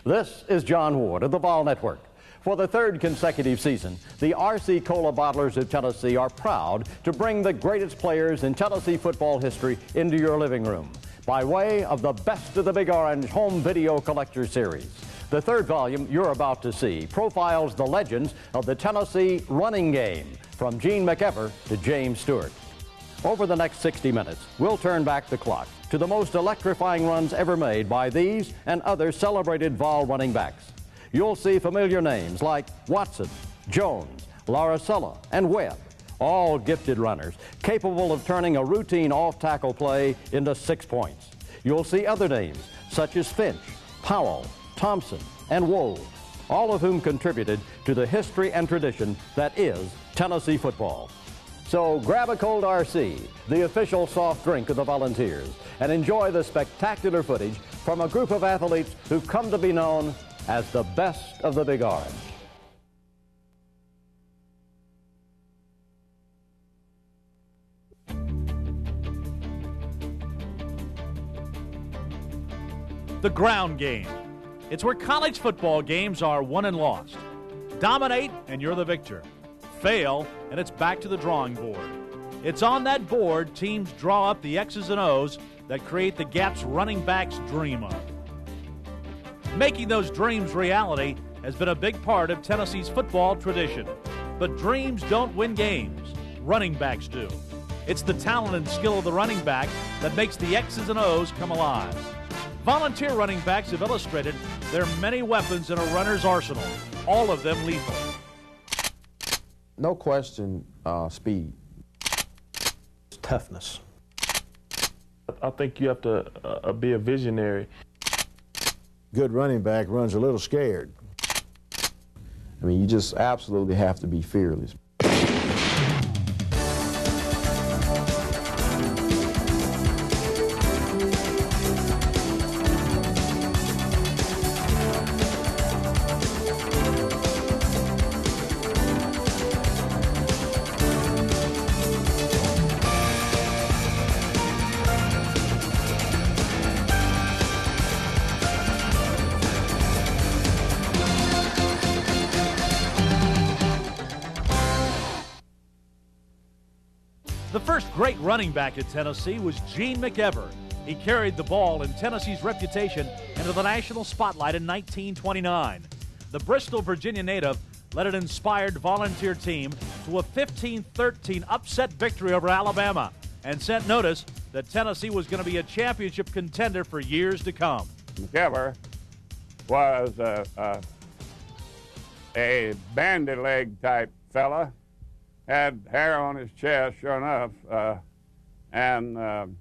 This is John Ward of the Vol Network. For the third consecutive season, the R.C. Cola Bottlers of Tennessee are proud to bring the greatest players in Tennessee football history into your living room by way of the Best of the Big Orange Home Video Collector Series. The third volume you're about to see profiles the legends of the Tennessee running game, from Gene McEver to James Stewart. Over the next 60 minutes, we'll turn back the clock to the most electrifying runs ever made by these and other celebrated Vol running backs. You'll see familiar names like Watson, Jones, Laricella, and Webb, all gifted runners capable of turning a routine off-tackle play into 6 points. You'll see other names such as Finch, Powell, Thompson, and Wold, all of whom contributed to the history and tradition that is Tennessee football. So grab a cold RC, the official soft drink of the Volunteers, and enjoy the spectacular footage from a group of athletes who've come to be known as the Best of the Big Orange. The ground game. It's where college football games are won and lost. Dominate, and you're the victor. Fail, and it's back to the drawing board. It's on that board teams draw up the X's and O's that create the gaps running backs dream of. Making those dreams reality has been a big part of Tennessee's football tradition. But dreams don't win games. Running backs do. It's the talent and skill of the running back that makes the X's and O's come alive. Volunteer running backs have illustrated there are many weapons in a runner's arsenal, all of them lethal. No question, speed. Toughness. I think you have to be a visionary. Good running back runs a little scared. I mean, you just absolutely have to be fearless. The first great running back at Tennessee was Gene McEver. He carried the ball and Tennessee's reputation into the national spotlight in 1929. The Bristol, Virginia native led an inspired Volunteer team to a 15-13 upset victory over Alabama and sent notice that Tennessee was going to be a championship contender for years to come. McEver was a bandy-leg type fella, had hair on his chest, sure enough, and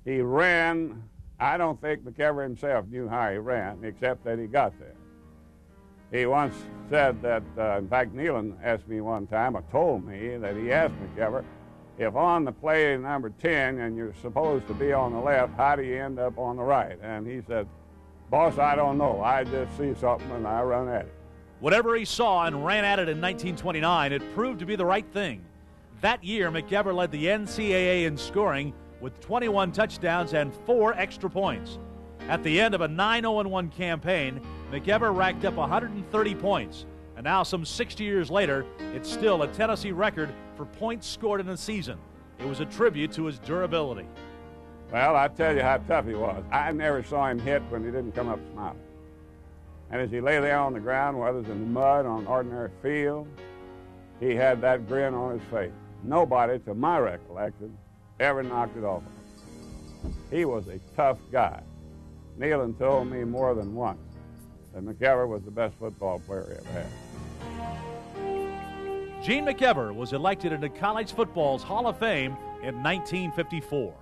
he ran. I don't think McEver himself knew how he ran, except that he got there. He once said that, in fact, Nealon asked me one time, or told me, that he asked McEver, if on the play number 10 and you're supposed to be on the left, how do you end up on the right? And he said, boss, I don't know. I just see something and I run at it. Whatever he saw and ran at it in 1929, it proved to be the right thing. That year, McEver led the NCAA in scoring with 21 touchdowns and 4 extra points. At the end of a 9-0-1 campaign, McEver racked up 130 points. And now, some 60 years later, it's still a Tennessee record for points scored in a season. It was a tribute to his durability. Well, I tell you how tough he was. I never saw him hit when he didn't come up smiling. And as he lay there on the ground, whether it's in the mud, on an ordinary field, he had that grin on his face. Nobody, to my recollection, ever knocked it off of him. He was a tough guy. Nealon told me more than once that McEver was the best football player he ever had. Gene McEver was elected into college football's Hall of Fame in 1954.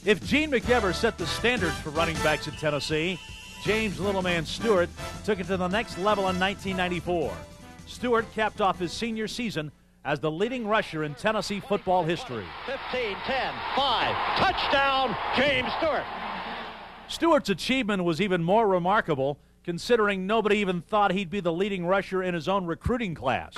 If Gene McEver set the standards for running backs in Tennessee, James Littleman Stewart took it to the next level in 1994. Stewart capped off his senior season as the leading rusher in Tennessee football history. 15, 10, 5, touchdown, James Stewart. Stewart's achievement was even more remarkable considering nobody even thought he'd be the leading rusher in his own recruiting class.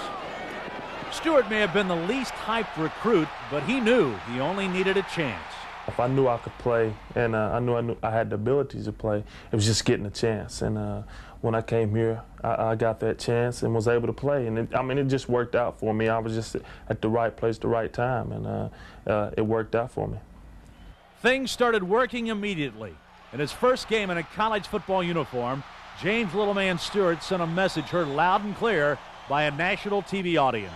Stewart may have been the least hyped recruit, but he knew he only needed a chance. If I knew I could play and I knew I had the abilities to play, it was just getting a chance. And when I came here, I got that chance and was able to play. And it just worked out for me. I was just at the right place, the right time, and it worked out for me. Things started working immediately. In his first game in a college football uniform, James Littleman Stewart sent a message heard loud and clear by a national TV audience.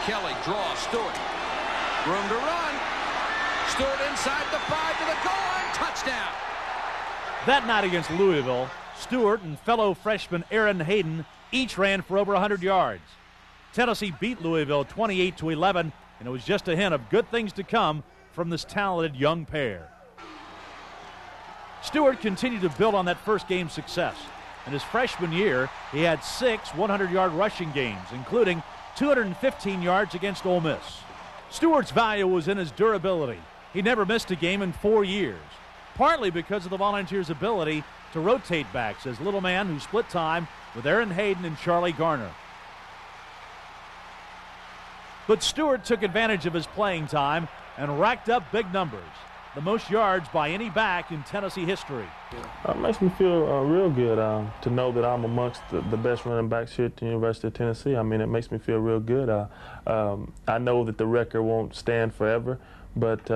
Kelly draws Stewart. Room to run. Stewart inside the 5 to the goal line. Touchdown. That night against Louisville, Stewart and fellow freshman Aaron Hayden each ran for over 100 yards. Tennessee beat Louisville 28-11, and it was just a hint of good things to come from this talented young pair. Stewart continued to build on that first game's success. In his freshman year, he had 6 100-yard rushing games, including 215 yards against Ole Miss. Stewart's value was in his durability. He never missed a game in 4 years, partly because of the Volunteers' ability to rotate backs as Littleman, who split time with Aaron Hayden and Charlie Garner. But Stewart took advantage of his playing time and racked up big numbers, the most yards by any back in Tennessee history. It makes me feel real good to know that I'm amongst the best running backs here at the University of Tennessee. I mean, it makes me feel real good. I know that the record won't stand forever, but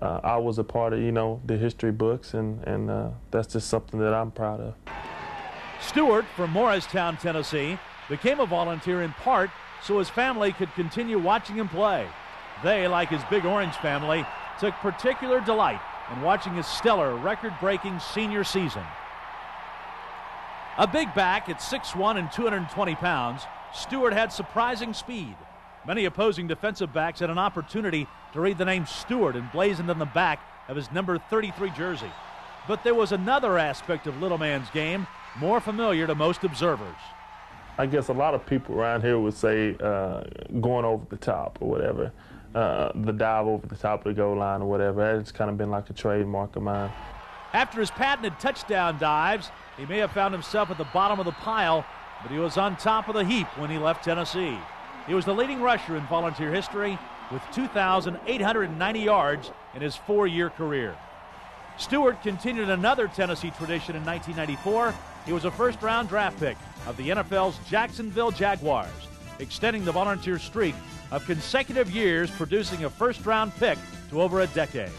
I was a part of, the history books, and that's just something that I'm proud of. Stewart from Morristown, Tennessee, became a Volunteer in part so his family could continue watching him play. They, like his Big Orange family, took particular delight in watching his stellar, record-breaking senior season. A big back at 6'1" and 220 pounds, Stewart had surprising speed. Many opposing defensive backs had an opportunity to read the name Stewart emblazoned on the back of his number 33 jersey. But there was another aspect of Littleman's game more familiar to most observers. I guess a lot of people around here would say going over the top or whatever. The dive over the top of the goal line or whatever. It's kind of been like a trademark of mine. After his patented touchdown dives, he may have found himself at the bottom of the pile, but he was on top of the heap when he left Tennessee. He was the leading rusher in Volunteer history with 2,890 yards in his 4-year career. Stewart continued another Tennessee tradition in 1994. He was a first-round draft pick of the NFL's Jacksonville Jaguars, extending the Volunteer streak of consecutive years producing a first-round pick to over a decade.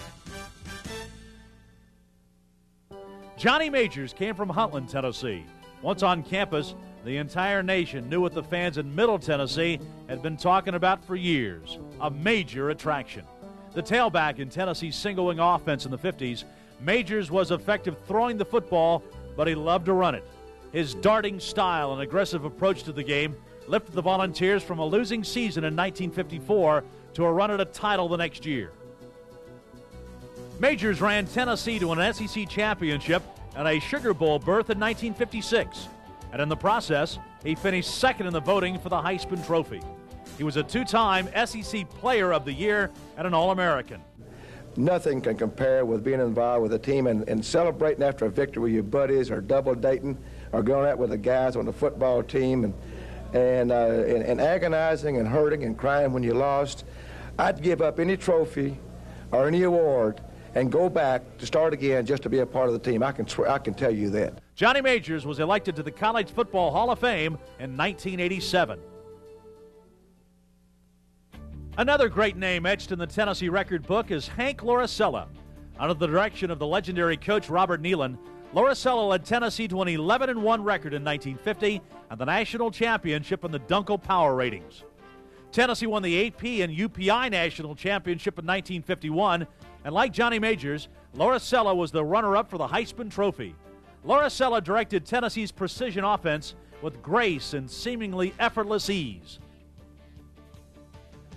Johnny Majors came from Huntland, Tennessee. Once on campus, the entire nation knew what the fans in Middle Tennessee had been talking about for years, a major attraction. The tailback in Tennessee's single-wing offense in the 50s, Majors was effective throwing the football, but he loved to run it. His darting style and aggressive approach to the game lifted the Volunteers from a losing season in 1954 to a run at a title the next year. Majors ran Tennessee to an SEC championship and a Sugar Bowl berth in 1956. And in the process, he finished second in the voting for the Heisman Trophy. He was a 2-time SEC Player of the Year and an All-American. Nothing can compare with being involved with a team and celebrating after a victory with your buddies or double dating or going out with the guys on the football team and agonizing and hurting and crying when you lost. I'd give up any trophy or any award and go back to start again just to be a part of the team. I can tell you that. Johnny Majors was elected to the College Football Hall of Fame in 1987. Another great name etched in the Tennessee record book is Hank Lauricella. Under the direction of the legendary coach Robert Nealon, Lauricella led Tennessee to an 11-1 record in 1950 and the national championship in the Dunkel Power Ratings. Tennessee won the AP and UPI national championship in 1951, and like Johnny Majors, Lauricella was the runner-up for the Heisman Trophy. Lauricella directed Tennessee's precision offense with grace and seemingly effortless ease.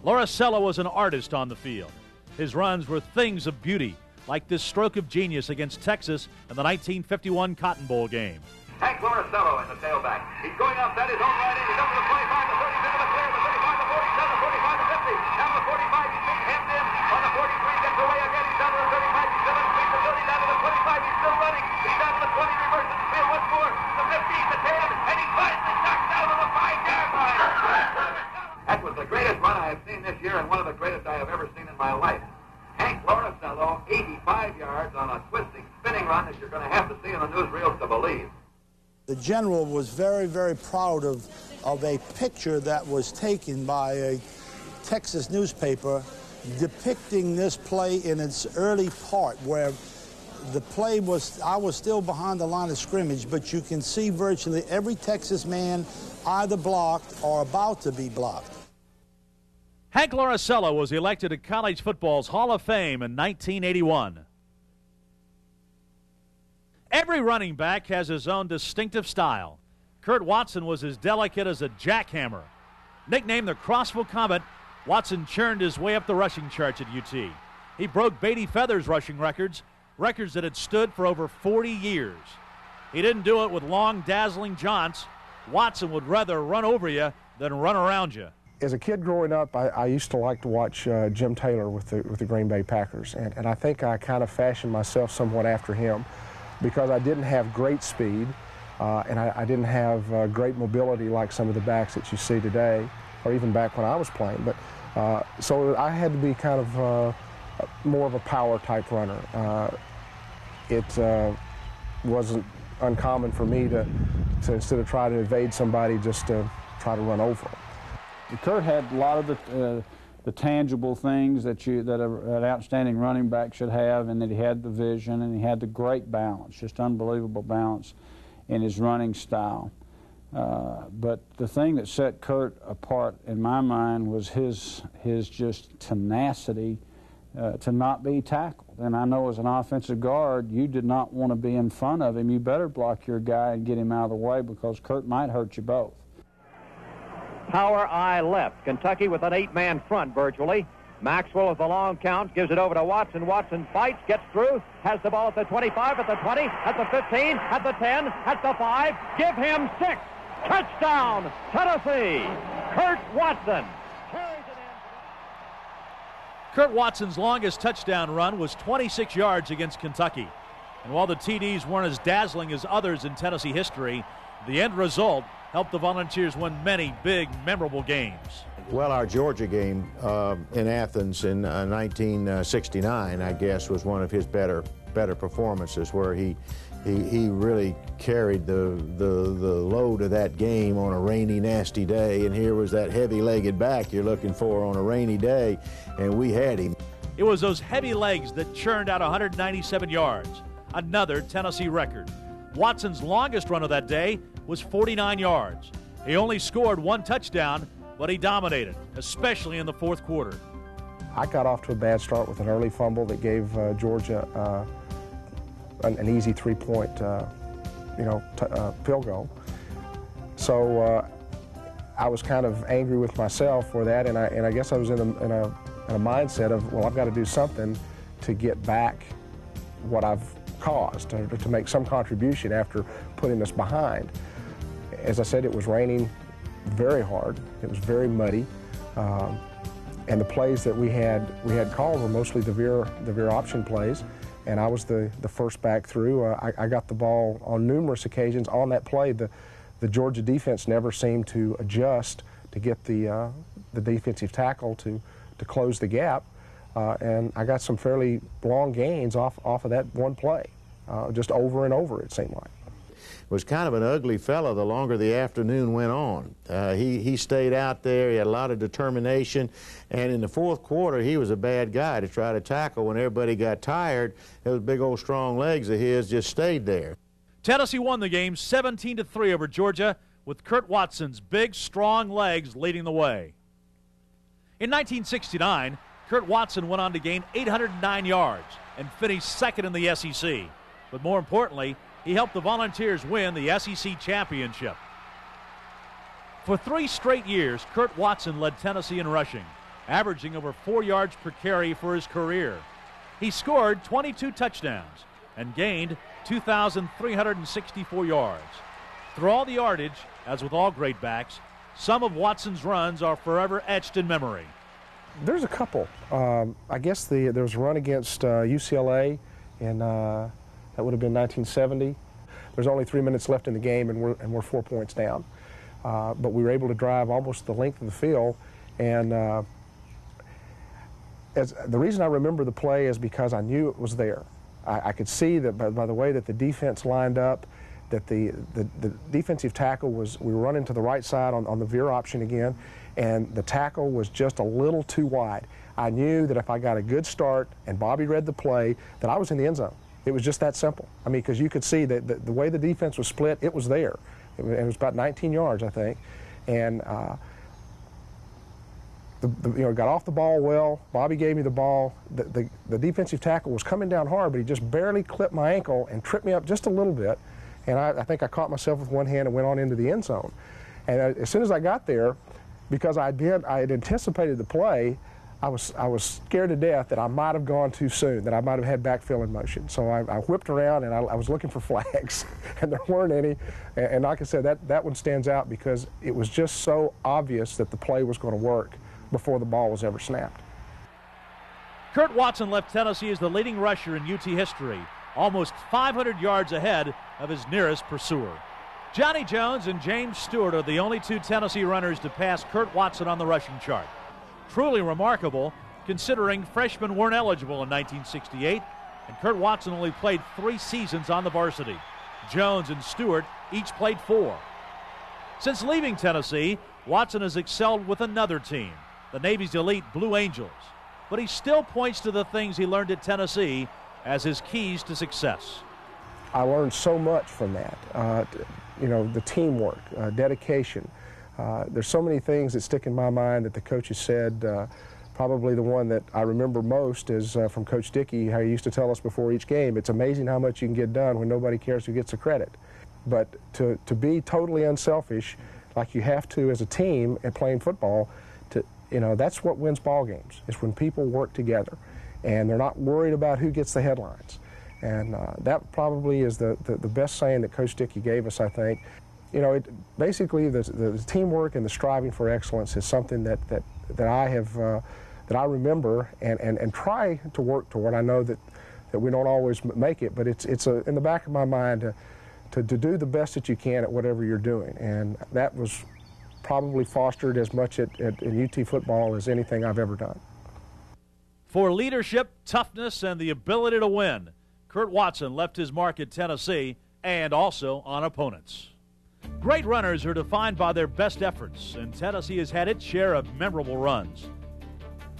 Lauricella was an artist on the field. His runs were things of beauty, like this stroke of genius against Texas in the 1951 Cotton Bowl game. Hank Lauricella in the tailback. He's going outside his own right end. He's up to the 25, the 30, into the clear, the 35, the 47, the 45, the 50. Down the 45, he's being hemmed in. On the 43, gets away again. He's down to the 35, he's still in the 30, down to the 25, he's still running. He's down to the 20, reverses the field once more. The 15, the 10, and he finally knocks down to the 5-yard line. That was the greatest run I have seen this year and one of the greatest I have ever seen in my life. Hank Lauricella, 83 in the newsreels to believe. The general was very, very proud of a picture that was taken by a Texas newspaper depicting this play in its early part, where the play was, I was still behind the line of scrimmage, but you can see virtually every Texas man either blocked or about to be blocked. Hank Lorisello was elected to college football's Hall of Fame in 1981. Every running back has his own distinctive style. Kurt Watson was as delicate as a jackhammer. Nicknamed the Crossville Comet, Watson churned his way up the rushing charts at UT. He broke Beatty Feathers' rushing records that had stood for over 40 years. He didn't do it with long, dazzling jaunts. Watson would rather run over you than run around you. As a kid growing up, I used to like to watch Jim Taylor with the Green Bay Packers, and I think I kind of fashioned myself somewhat after him because I didn't have great speed, and I didn't have great mobility like some of the backs that you see today, or even back when I was playing. But so I had to be kind of more of a power type runner. It wasn't uncommon for me to instead of trying to evade somebody, just to try to run over them. Kurt had a lot of the tangible things that an outstanding running back should have, and that he had the vision and he had the great balance, just unbelievable balance in his running style. But the thing that set Kurt apart in my mind was his just tenacity to not be tackled. And I know as an offensive guard, you did not want to be in front of him. You better block your guy and get him out of the way, because Kurt might hurt you both. Power eye left. Kentucky with an 8-man front virtually. Maxwell with the long count gives it over to Watson. Watson fights, gets through, has the ball at the 25, at the 20, at the 15, at the 10, at the 5. Give him 6. Touchdown, Tennessee. Kurt Watson. Kurt Watson's longest touchdown run was 26 yards against Kentucky. And while the TDs weren't as dazzling as others in Tennessee history, the end result helped the Volunteers win many big, memorable games. Well, our Georgia game in Athens in 1969, I guess, was one of his better performances, where he really carried the load of that game on a rainy, nasty day, and here was that heavy-legged back you're looking for on a rainy day, and we had him. It was those heavy legs that churned out 197 yards, another Tennessee record. Watson's longest run of that day was 49 yards. He only scored 1 touchdown, but he dominated, especially in the fourth quarter. I got off to a bad start with an early fumble that gave Georgia an easy 3-point field goal. So I was kind of angry with myself for that, and I guess I was in a mindset of, well, I've got to do something to get back what I've caused, to make some contribution after putting us behind. As I said, it was raining very hard. It was very muddy, and the plays that we had called were mostly the veer option plays. And I was the first back through. I got the ball on numerous occasions on that play. The Georgia defense never seemed to adjust to get the defensive tackle to close the gap, and I got some fairly long gains off of that one play, just over and over, it seemed like. Was kind of an ugly fella the longer the afternoon went on. He stayed out there. He had a lot of determination, and in the fourth quarter he was a bad guy to try to tackle. When everybody got tired, those big old strong legs of his just stayed there. Tennessee won the game 17-3 over Georgia, with Kurt Watson's big strong legs leading the way. In 1969, Kurt Watson went on to gain 809 yards and finished second in the SEC. But more importantly, he helped the Volunteers win the SEC championship. For 3 straight years, Kurt Watson led Tennessee in rushing, averaging over 4 yards per carry for his career. He scored 22 touchdowns and gained 2,364 yards. Through all the yardage, as with all great backs, some of Watson's runs are forever etched in memory. There's a couple. I guess there was a run against UCLA in that would have been 1970. There's only 3 minutes left in the game, and we're 4 points down. But we were able to drive almost the length of the field, and the reason I remember the play is because I knew it was there. I could see that by the way that the defense lined up, that the defensive tackle we were running to the right side on the veer option again, and the tackle was just a little too wide. I knew that if I got a good start and Bobby read the play, that I was in the end zone. It was just that simple. I mean, because you could see that the way the defense was split, it was there. It was about 19 yards, I think. And got off the ball well. Bobby gave me the ball. The defensive tackle was coming down hard, but he just barely clipped my ankle and tripped me up just a little bit. And I think I caught myself with one hand and went on into the end zone. And as soon as I got there, because I had anticipated the play, I was scared to death that I might have gone too soon, that I might have had backfill in motion. So I whipped around and I was looking for flags, and there weren't any. And like I said, that one stands out because it was just so obvious that the play was going to work before the ball was ever snapped. Kurt Watson left Tennessee as the leading rusher in UT history, almost 500 yards ahead of his nearest pursuer. Johnny Jones and James Stewart are the only two Tennessee runners to pass Kurt Watson on the rushing chart. Truly remarkable, considering freshmen weren't eligible in 1968, and Kurt Watson only played 3 seasons on the varsity. Jones and Stewart each played 4. Since leaving Tennessee, Watson has excelled with another team, the Navy's elite Blue Angels. But he still points to the things he learned at Tennessee as his keys to success. I learned so much from that. The teamwork, dedication. There's so many things that stick in my mind that the coaches said. Probably the one that I remember most is from Coach Dickey, how he used to tell us before each game, it's amazing how much you can get done when nobody cares who gets the credit. But to be totally unselfish, like you have to as a team and playing football, that's what wins ball games. It's when people work together and they're not worried about who gets the headlines. And that probably is the best saying that Coach Dickey gave us, I think. Basically the teamwork and the striving for excellence is something that I have that I remember and try to work toward. I know that we don't always make it, but it's in the back of my mind to do the best that you can at whatever you're doing, and that was probably fostered as much in UT football as anything I've ever done. For leadership, toughness, and the ability to win, Kurt Watson left his mark at Tennessee and also on opponents. Great runners are defined by their best efforts, and Tennessee has had its share of memorable runs.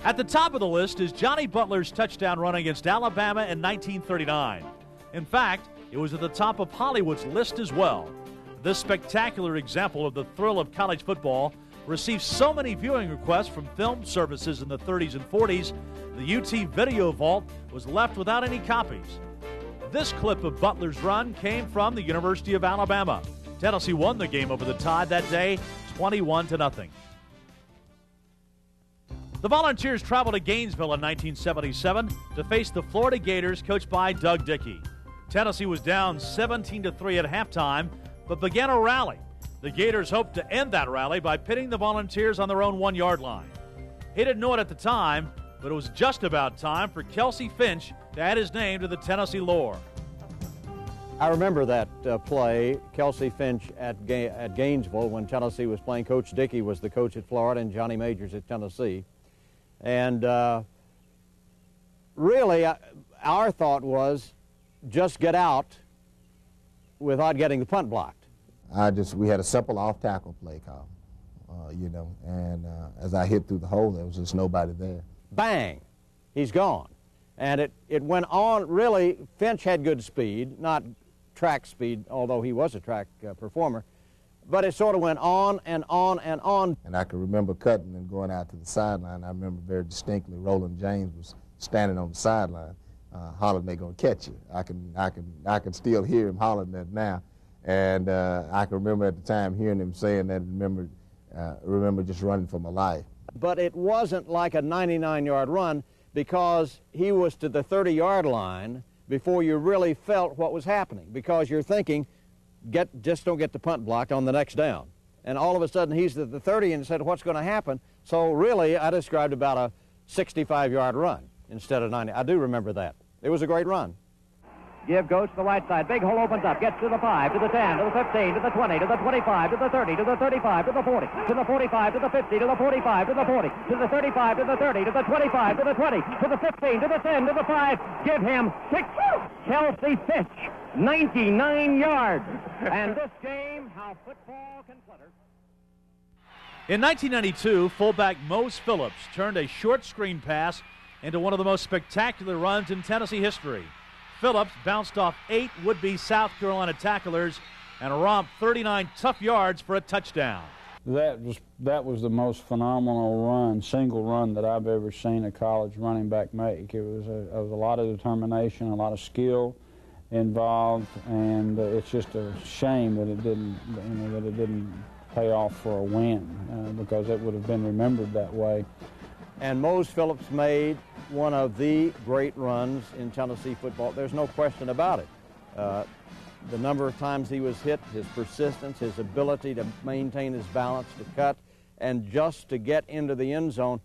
At the top of the list is Johnny Butler's touchdown run against Alabama in 1939. In fact, it was at the top of Hollywood's list as well. This spectacular example of the thrill of college football received so many viewing requests from film services in the 30s and 40s, the UT Video Vault was left without any copies. This clip of Butler's run came from the University of Alabama. Tennessee won the game over the Tide that day, 21-0. The Volunteers traveled to Gainesville in 1977 to face the Florida Gators, coached by Doug Dickey. Tennessee was down 17-3 at halftime, but began a rally. The Gators hoped to end that rally by pitting the Volunteers on their own 1-yard line. He didn't know it at the time, but it was just about time for Kelsey Finch to add his name to the Tennessee lore. I remember that play, Kelsey Finch at Gainesville, when Tennessee was playing. Coach Dickey was the coach at Florida and Johnny Majors at Tennessee. And really, our thought was just get out without getting the punt blocked. We had a simple off-tackle play call, and as I hit through the hole, there was just nobody there. Bang, he's gone. And it went on, really, Finch had good speed, not track speed, although he was a track performer, but it sort of went on and on and on. And I can remember cutting and going out to the sideline. I remember very distinctly Roland James was standing on the sideline, hollering, "They're gonna catch you." I can still hear him hollering that now. And I can remember at the time hearing him saying that, remember just running for my life. But it wasn't like a 99-yard run because he was to the 30-yard line before you really felt what was happening, because you're thinking, just don't get the punt blocked on the next down. And all of a sudden he's at the 30 and said, what's going to happen? So really, I described about a 65-yard run instead of 90. I do remember that. It was a great run. Give goes to the right side. Big hole opens up. Gets to the 5, to the 10, to the 15, to the 20, to the 25, to the 30, to the 35, to the 40, to the 45, to the 50, to the 45, to the 40, to the 35, to the 30, to the 25, to the 20, to the 15, to the 10, to the 5. Give him 6. Kelsey Fitch, 99 yards. And this game, how football can flutter. In 1992, fullback Mose Phillips turned a short screen pass into one of the most spectacular runs in Tennessee history. Phillips bounced off 8 would-be South Carolina tacklers and romped 39 tough yards for a touchdown. That was the most phenomenal run, single run that I've ever seen a college running back make. It was a lot of determination, a lot of skill involved, and it's just a shame that it didn't pay off for a win, because it would have been remembered that way. And Mose Phillips made one of the great runs in Tennessee football. There's no question about it. The number of times he was hit, his persistence, his ability to maintain his balance, to cut, and just to get into the end zone.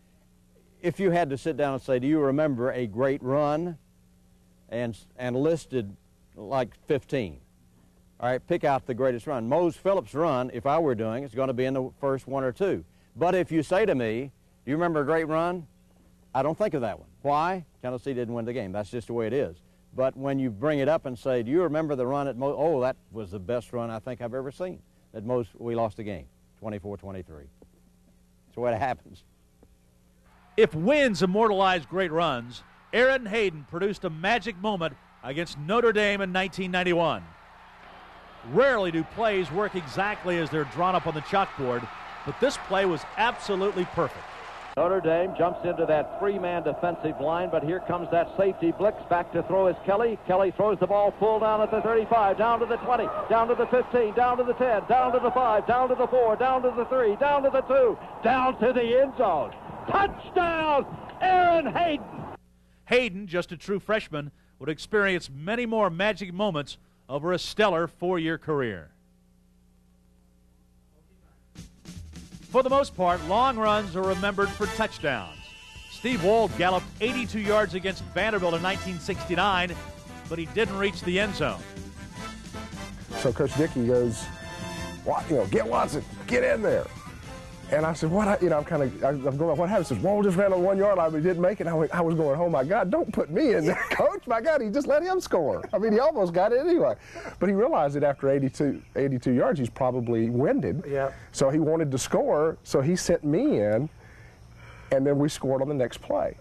If you had to sit down and say, do you remember a great run, and listed like 15. All right, pick out the greatest run. Mose Phillips' run, if I were doing, it's going to be in the first 1 or 2. But if you say to me, do you remember a great run? I don't think of that one. Why? Tennessee didn't win the game. That's just the way it is. But when you bring it up and say, do you remember the run at Mose? Oh, that was the best run I think I've ever seen. At Mose, we lost the game, 24-23. That's the way it happens. If wins immortalize great runs, Aaron Hayden produced a magic moment against Notre Dame in 1991. Rarely do plays work exactly as they're drawn up on the chalkboard, but this play was absolutely perfect. Notre Dame jumps into that 3-man defensive line, but here comes that safety blitz. Back to throw is Kelly. Kelly throws the ball full down at the 35, down to the 20, down to the 15, down to the 10, down to the 5, down to the 4, down to the 3, down to the 2, down to the end zone. Touchdown, Aaron Hayden. Hayden, just a true freshman, would experience many more magic moments over a stellar 4-year career. For the most part, long runs are remembered for touchdowns. Steve Wold galloped 82 yards against Vanderbilt in 1969, but he didn't reach the end zone. So Coach Dickey goes, get Watson, get in there. And I said, I'm going, what happened? He says, Wold just ran on 1 yard line, but he didn't make it. I was going, oh my God, don't put me in there, Coach. My God, he just let him score. I mean, he almost got it anyway. But he realized that after 82 yards, he's probably winded. Yeah. So he wanted to score, so he sent me in, and then we scored on the next play.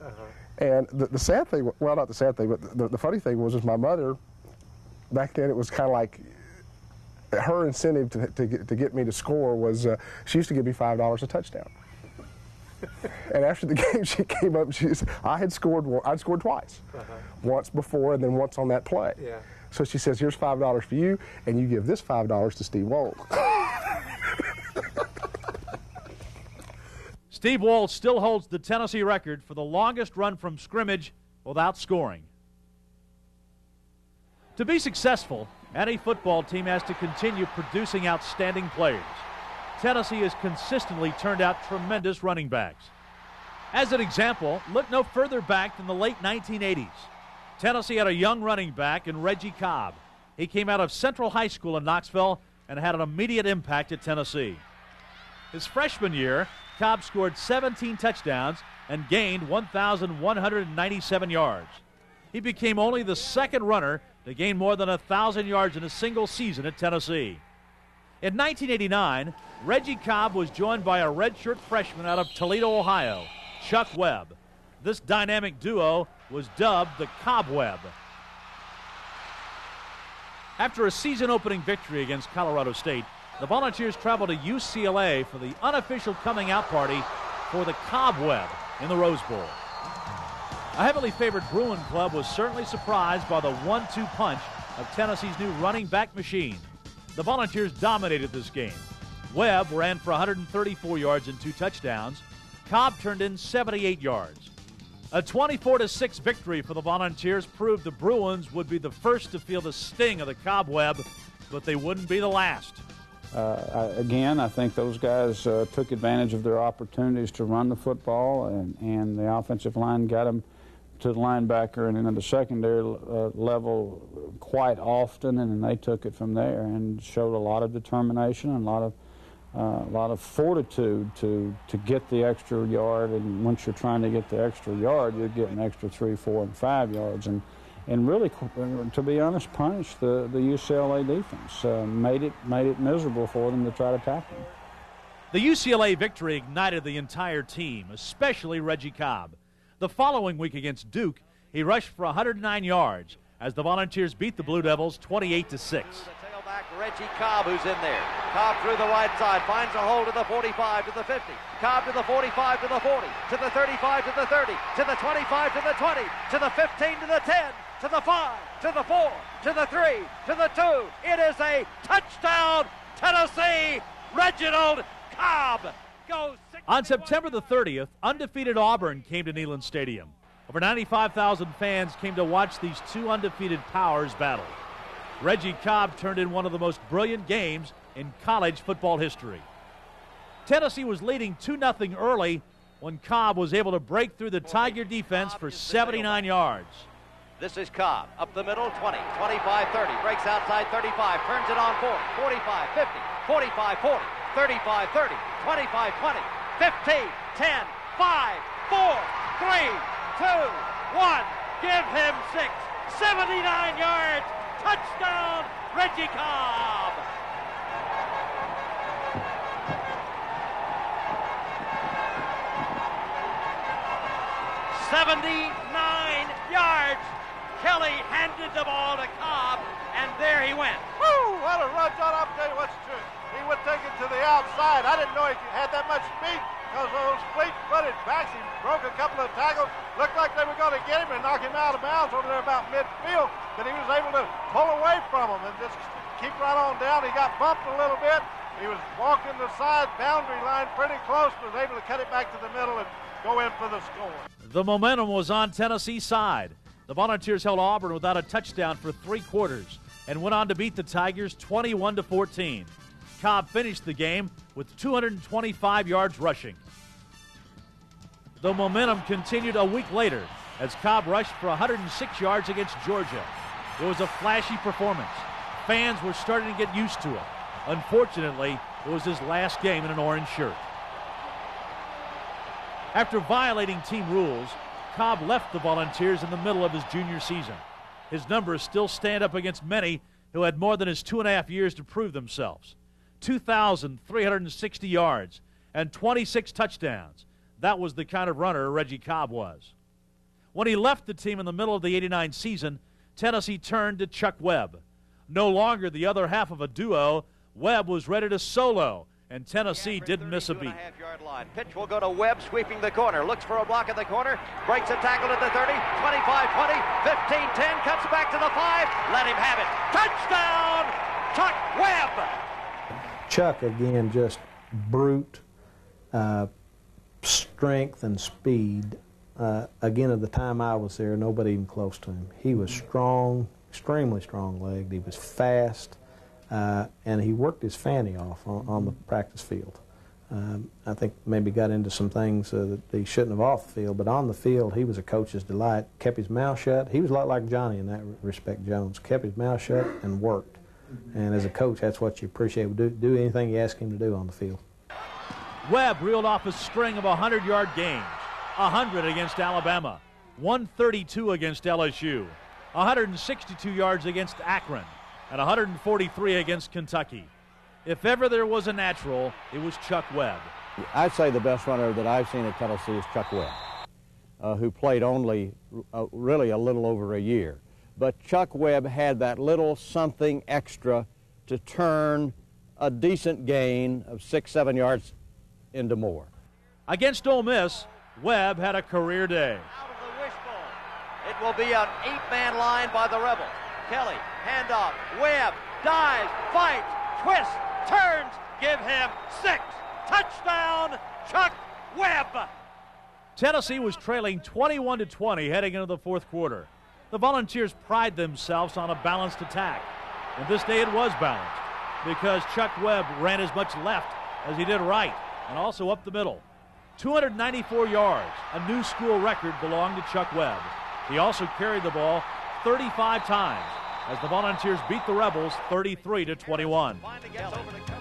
And the sad thing, well, not the sad thing, but the funny thing was my mother, back then it was kind of like, her incentive to get me to score was she used to give me $5 a touchdown. And after the game, she came up and she said, I'd scored twice. Once before and then once on that play. Yeah. So she says, here's $5 for you, and you give this $5 to Steve Wold. Steve Wold still holds the Tennessee record for the longest run from scrimmage without scoring. To be successful, any football team has to continue producing outstanding players. Tennessee has consistently turned out tremendous running backs. As an example, look no further back than the late 1980s. Tennessee had a young running back in Reggie Cobb. He came out of Central High School in Knoxville and had an immediate impact at Tennessee. His freshman year, Cobb scored 17 touchdowns and gained 1,197 yards. He became only the second runner to gain more than 1,000 yards in a single season at Tennessee. In 1989, Reggie Cobb was joined by a redshirt freshman out of Toledo, Ohio, Chuck Webb. This dynamic duo was dubbed the Cobweb. After a season-opening victory against Colorado State, the Volunteers traveled to UCLA for the unofficial coming-out party for the Cobweb in the Rose Bowl. A heavily favored Bruin club was certainly surprised by the 1-2 punch of Tennessee's new running back machine. The Volunteers dominated this game. Webb ran for 134 yards and 2 touchdowns. Cobb turned in 78 yards. A 24-6 victory for the Volunteers proved the Bruins would be the first to feel the sting of the Cobweb, but they wouldn't be the last. Again, I think those guys took advantage of their opportunities to run the football, and the offensive line got them to the linebacker and in the secondary level quite often, and then they took it from there and showed a lot of determination and a lot of fortitude to get the extra yard. And once you're trying to get the extra yard, you're getting extra 3, 4, and 5 yards, and really, to be honest, punished the UCLA defense. Made it miserable for them to try to tackle them. The UCLA victory ignited the entire team, especially Reggie Cobb. The following week against Duke, he rushed for 109 yards as the Volunteers beat the Blue Devils 28-6. The tailback, Reggie Cobb, who's in there. Cobb through the right side, finds a hole to the 45, to the 50. Cobb to the 45, to the 40, to the 35, to the 30, to the 25, to the 20, to the 15, to the 10, to the 5, to the 4, to the 3, to the 2. It is a touchdown, Tennessee. Reginald Cobb goes. On September the 30th, undefeated Auburn came to Neyland Stadium. Over 95,000 fans came to watch these two undefeated powers battle. Reggie Cobb turned in one of the most brilliant games in college football history. Tennessee was leading 2-0 early when Cobb was able to break through the Tiger defense for 79 yards. This is Cobb, up the middle, 20, 25, 30, breaks outside 35, turns it on 40, 45, 50, 45, 40, 35, 30, 25, 20, 15, 10, 5, 4, 3, 2, 1. Give him 6, 79 yards, touchdown, Reggie Cobb. yards. Kelly handed the ball to Cobb, and there he went. Woo! What a run, John. I'll tell you what's true. He would take it to the outside. I didn't know he had that much speed because those fleet-footed backs, he broke a couple of tackles. Looked like they were going to get him and knock him out of bounds over there about midfield, but he was able to pull away from him and just keep right on down. He got bumped a little bit. He was walking the side boundary line pretty close, but was able to cut it back to the middle and go in for the score. The momentum was on Tennessee's side. The Volunteers held Auburn without a touchdown for 3 quarters and went on to beat the Tigers 21-14. Cobb finished the game with 225 yards rushing. The momentum continued a week later as Cobb rushed for 106 yards against Georgia. It was a flashy performance. Fans were starting to get used to it. Unfortunately, it was his last game in an orange shirt. After violating team rules, Cobb left the Volunteers in the middle of his junior season. His numbers still stand up against many who had more than his 2.5 years to prove themselves. 2,360 yards and 26 touchdowns. That was the kind of runner Reggie Cobb was. When he left the team in the middle of the '89 season, Tennessee turned to Chuck Webb. No longer the other half of a duo, Webb was ready to solo, and Tennessee didn't miss a beat. Half-yard line. Pitch will go to Webb, sweeping the corner. Looks for a block at the corner. Breaks a tackle at the 30, 25, 20, 15, 10. Cuts back to the 5. Let him have it. Touchdown, Chuck Webb. Chuck, again, just brute strength and speed. Again, at the time I was there, nobody even close to him. He was strong, extremely strong-legged. He was fast. And he worked his fanny off on the practice field. I think maybe got into some things that he shouldn't have off the field, but on the field he was a coach's delight. Kept his mouth shut. He was a lot like Johnny in that respect, Jones. Kept his mouth shut and worked. And as a coach, that's what you appreciate. Do anything you ask him to do on the field. Webb reeled off a string of 100-yard games. 100 against Alabama, 132 against LSU, 162 yards against Akron, and 143 against Kentucky. If ever there was a natural, it was Chuck Webb. I'd say the best runner that I've seen at Tennessee is Chuck Webb, who played only really a little over a year. But Chuck Webb had that little something extra to turn a decent gain of 6-7 yards into more. Against Ole Miss, Webb had a career day. Out of the wishbone. It will be an 8-man line by the Rebels. Kelly, handoff, Webb, dives, fights, twists, turns, give him 6. Touchdown, Chuck Webb. Tennessee was trailing 21-20 heading into the fourth quarter. The Volunteers pride themselves on a balanced attack. And this day it was balanced because Chuck Webb ran as much left as he did right and also up the middle. 294 yards, a new school record, belonged to Chuck Webb. He also carried the ball 35 times as the Volunteers beat the Rebels 33-21.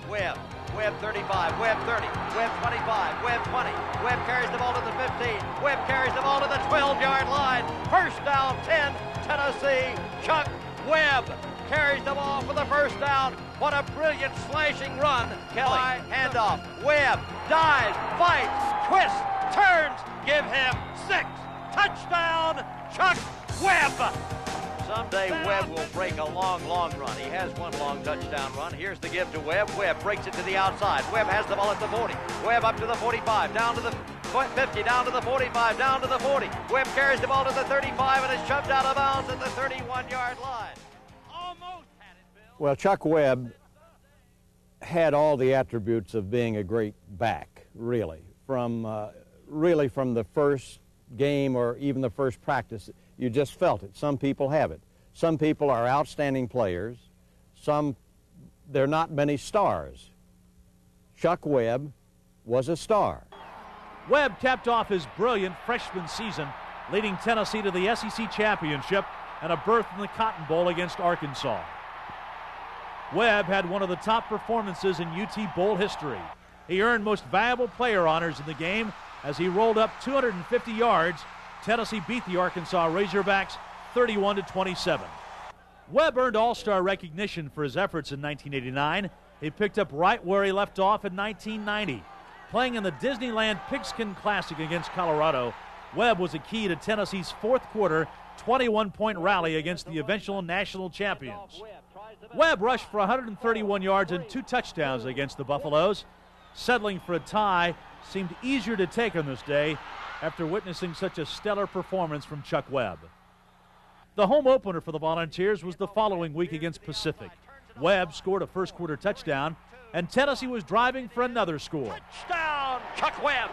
Webb. Webb 35, Webb 30, Webb 25, Webb 20. Webb carries the ball to the 15. Webb carries the ball to the 12-yard line. First down, 10, Tennessee. Chuck Webb carries the ball for the first down. What a brilliant slashing run. Kelly, handoff. Webb dives, fights, twists, turns. Give him 6. Touchdown, Chuck Webb. Someday Webb will break a long, long run. He has one long touchdown run. Here's the give to Webb. Webb breaks it to the outside. Webb has the ball at the 40. Webb up to the 45, down to the 50, down to the 45, down to the 40. Webb carries the ball to the 35 and is shoved out of bounds at the 31-yard line. Almost had it, Bill. Well, Chuck Webb had all the attributes of being a great back, really. From the first game or even the first practice, you just felt it. Some people have it. Some people are outstanding players. There are not many stars. Chuck Webb was a star. Webb capped off his brilliant freshman season, leading Tennessee to the SEC championship and a berth in the Cotton Bowl against Arkansas. Webb had one of the top performances in UT Bowl history. He earned Most Valuable Player honors in the game as he rolled up 250 yards. Tennessee beat the Arkansas Razorbacks 31-27. Webb earned All-Star recognition for his efforts in 1989. He picked up right where he left off in 1990. Playing in the Disneyland Pigskin Classic against Colorado, Webb was a key to Tennessee's fourth quarter 21-point rally against the eventual national champions. Webb rushed for 131 yards and 2 touchdowns against the Buffaloes. Settling for a tie seemed easier to take on this day after witnessing such a stellar performance from Chuck Webb. The home opener for the Volunteers was the following week against Pacific. Webb scored a first quarter touchdown, and Tennessee was driving for another score. Touchdown, Chuck Webb.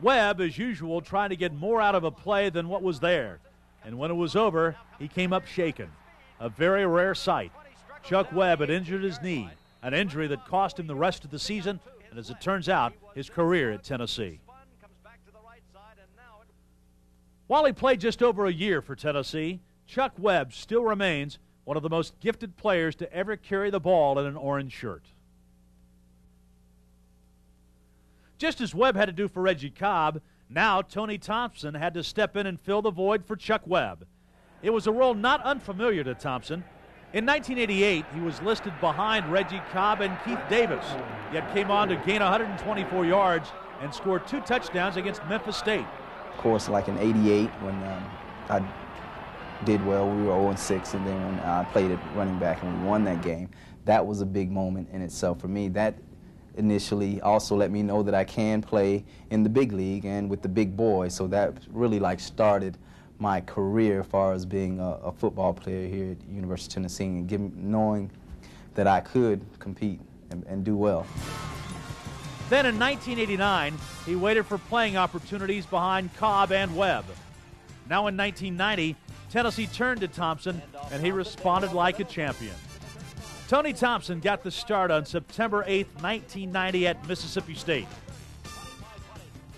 Webb, as usual, trying to get more out of a play than what was there. And when it was over, he came up shaken. A very rare sight. Chuck Webb had injured his knee, an injury that cost him the rest of the season, and as it turns out, his career at Tennessee. While he played just over a year for Tennessee, Chuck Webb still remains one of the most gifted players to ever carry the ball in an orange shirt. Just as Webb had to do for Reggie Cobb, now Tony Thompson had to step in and fill the void for Chuck Webb. It was a role not unfamiliar to Thompson. In 1988, he was listed behind Reggie Cobb and Keith Davis, yet came on to gain 124 yards and scored 2 touchdowns against Memphis State. Of course, like in '88, when I did well, we were 0-6, and then when I played at running back and we won that game, that was a big moment in itself for me. That initially also let me know that I can play in the big league and with the big boys, so that really started my career as far as being a football player here at University of Tennessee and knowing that I could compete and do well. Then in 1989, he waited for playing opportunities behind Cobb and Webb. Now in 1990, Tennessee turned to Thompson, and he responded like a champion. Tony Thompson got the start on September 8, 1990 at Mississippi State.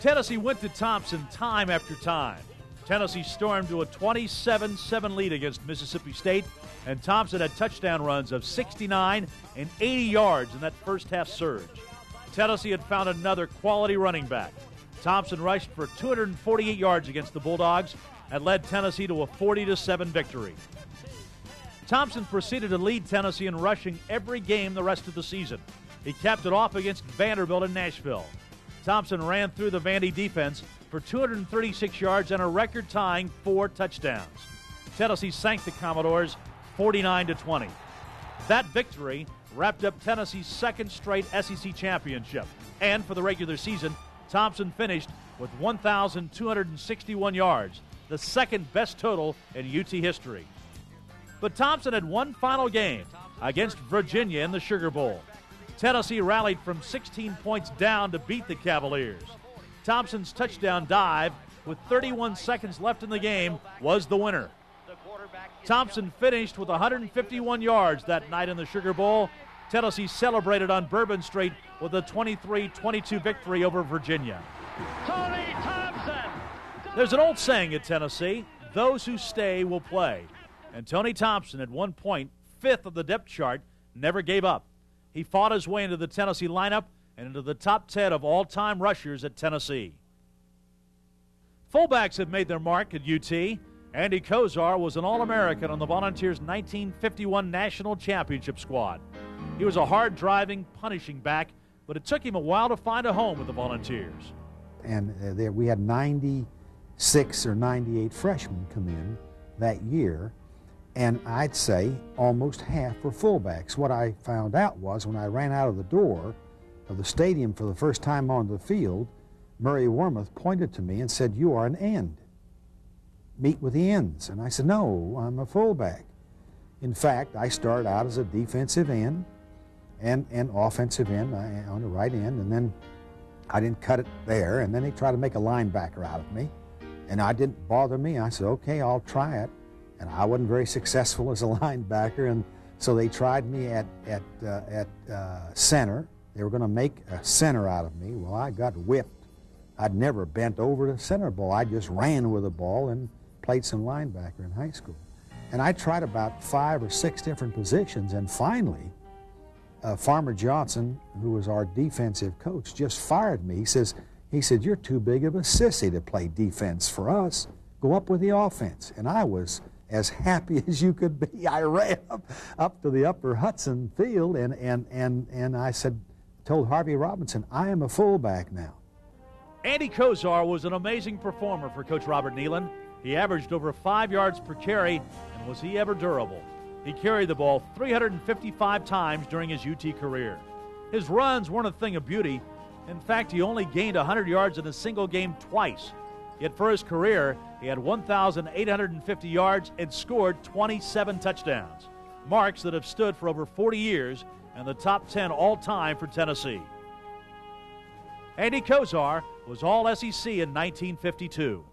Tennessee went to Thompson time after time. Tennessee stormed to a 27-7 lead against Mississippi State, and Thompson had touchdown runs of 69 and 80 yards in that first half surge. Tennessee had found another quality running back. Thompson rushed for 248 yards against the Bulldogs and led Tennessee to a 40-7 victory. Thompson proceeded to lead Tennessee in rushing every game the rest of the season. He capped it off against Vanderbilt in Nashville. Thompson ran through the Vandy defense for 236 yards and a record-tying 4 touchdowns. Tennessee sank the Commodores 49-20. That victory wrapped up Tennessee's second straight SEC championship. And for the regular season, Thompson finished with 1,261 yards, the second best total in UT history. But Thompson had one final game against Virginia in the Sugar Bowl. Tennessee rallied from 16 points down to beat the Cavaliers. Thompson's touchdown dive with 31 seconds left in the game was the winner. Thompson finished with 151 yards that night in the Sugar Bowl. Tennessee celebrated on Bourbon Street with a 23-22 victory over Virginia. Tony Thompson! There's an old saying at Tennessee, those who stay will play. And Tony Thompson, at one point, 5th of the depth chart, never gave up. He fought his way into the Tennessee lineup and into the top 10 of all-time rushers at Tennessee. Fullbacks have made their mark at UT. Andy Kozar was an All-American on the Volunteers' 1951 National Championship squad. He was a hard-driving, punishing back, but it took him a while to find a home with the Volunteers. And we had 96 or 98 freshmen come in that year, and I'd say almost half were fullbacks. What I found out was when I ran out of the door of the stadium for the first time onto the field, Murray Wormuth pointed to me and said, "You are an end. Meet with the ends." And I said, "No, I'm a fullback." In fact, I started out as a defensive end and offensive end on the right end, and then I didn't cut it there, and then they tried to make a linebacker out of me, and I didn't bother me. I said, "Okay, I'll try it." And I wasn't very successful as a linebacker, and so they tried me at center. They were going to make a center out of me. Well, I got whipped. I'd never bent over to center ball. I just ran with the ball and played some linebacker in high school. And I tried about 5 or 6 different positions, and finally, Farmer Johnson, who was our defensive coach, just fired me. He said, "You're too big of a sissy to play defense for us. Go up with the offense." And I was as happy as you could be. I ran up to the upper Hudson field, and I told Harvey Robinson, "I am a fullback now." Andy Kozar was an amazing performer for Coach Robert Nealon. He averaged over 5 yards per carry, and was he ever durable. He carried the ball 355 times during his UT career. His runs weren't a thing of beauty. In fact, he only gained 100 yards in a single game twice. Yet for his career, he had 1,850 yards and scored 27 touchdowns, marks that have stood for over 40 years and the top 10 all-time for Tennessee. Andy Kozar was All-SEC in 1952.